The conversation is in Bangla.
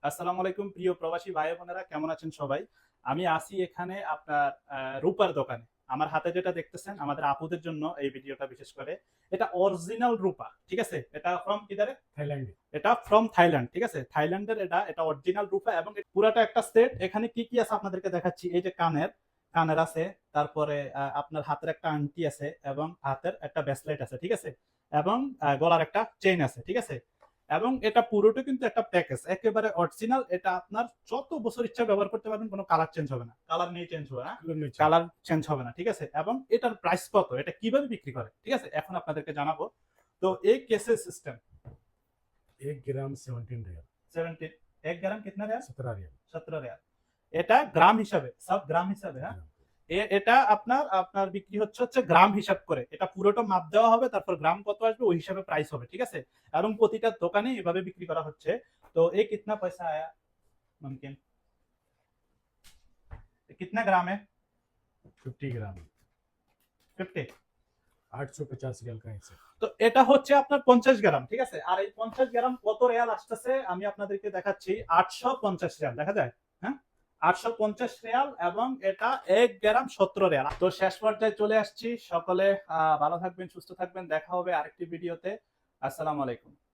আসসালামু আলাইকুম প্রিয় প্রবাসী ভাই বোনেরা, কেমন আছেন সবাই? আমি আছি এখানে আপনার রূপার দোকানে। আমার হাতে যেটা দেখতেছেন আমাদের আপুদের জন্য এই ভিডিওটা বিশেষ করে। এটা অরিজিনাল রূপা, ঠিক আছে? এটা ফ্রম কিদারে? থাইল্যান্ডে। এটা ফ্রম থাইল্যান্ড, ঠিক আছে? থাইল্যান্ডের এটা অরিজিনাল রূপা এবং পুরাটা একটা সেট। এখানে কি কি আছে আপনাদেরকে দেখাচ্ছি। এই যে কানের আছে, তারপরে আপনার হাতের একটা আংটি আছে এবং হাতের একটা ব্রেসলেট আছে, ঠিক আছে? এবং গলার একটা চেইন আছে, ঠিক আছে? এবং এটা পুরোটা কিন্তু একটা প্যাকেজ, একেবারে অরিজিনাল। এটা আপনার যত বছর ইচ্ছা ব্যবহার করতে পারবেন, কোনো কালার চেঞ্জ হবে না। কালার নেই চেঞ্জ হবে না, কালার চেঞ্জ হবে না, ঠিক আছে? এবং এটার প্রাইস কত, এটা কিভাবে বিক্রি করে, ঠিক আছে, এখন আপনাদেরকে জানাবো। তো এই কেসের সিস্টেম 1 ग्राम 17 रियाल। 17 এক গ্রাম কিতনা রিয়াল? 17 रियाल। 17 রিয়াল। এটা গ্রাম হিসাবে, সব গ্রাম হিসাবে, হ্যাঁ। এটা আপনার আপনার বিক্রি হচ্ছে গ্রাম হিসাব করে। এটা পুরোটা মাপ দেওয়া হবে, তারপর গ্রাম কত আসবে ওই হিসাবে প্রাইস হবে, ঠিক আছে? এবং প্রতিটা দোকানে এভাবে বিক্রি করা হচ্ছে। তো এই কিতনা পয়সা আয়া মুমকিন? कितना ग्राम है? 50 ग्राम। 50। 850 रियाल का है सर। তো এটা হচ্ছে আপনার 50 গ্রাম, ঠিক আছে? আর এই 50 গ্রাম কত রিয়াল আসতেছে আমি আপনাদেরকে দেখাচ্ছি। 850 রিয়াল, দেখা যায়? হ্যাঁ, 850 রিয়াল। এবং এটা 1 গ্রাম 17 রিয়াল। তো শেষ পর্যায়ে চলে আসছি। সকলে ভালো থাকবেন, সুস্থ থাকবেন। দেখা হবে আরেকটি ভিডিওতে। আসসালামু আলাইকুম।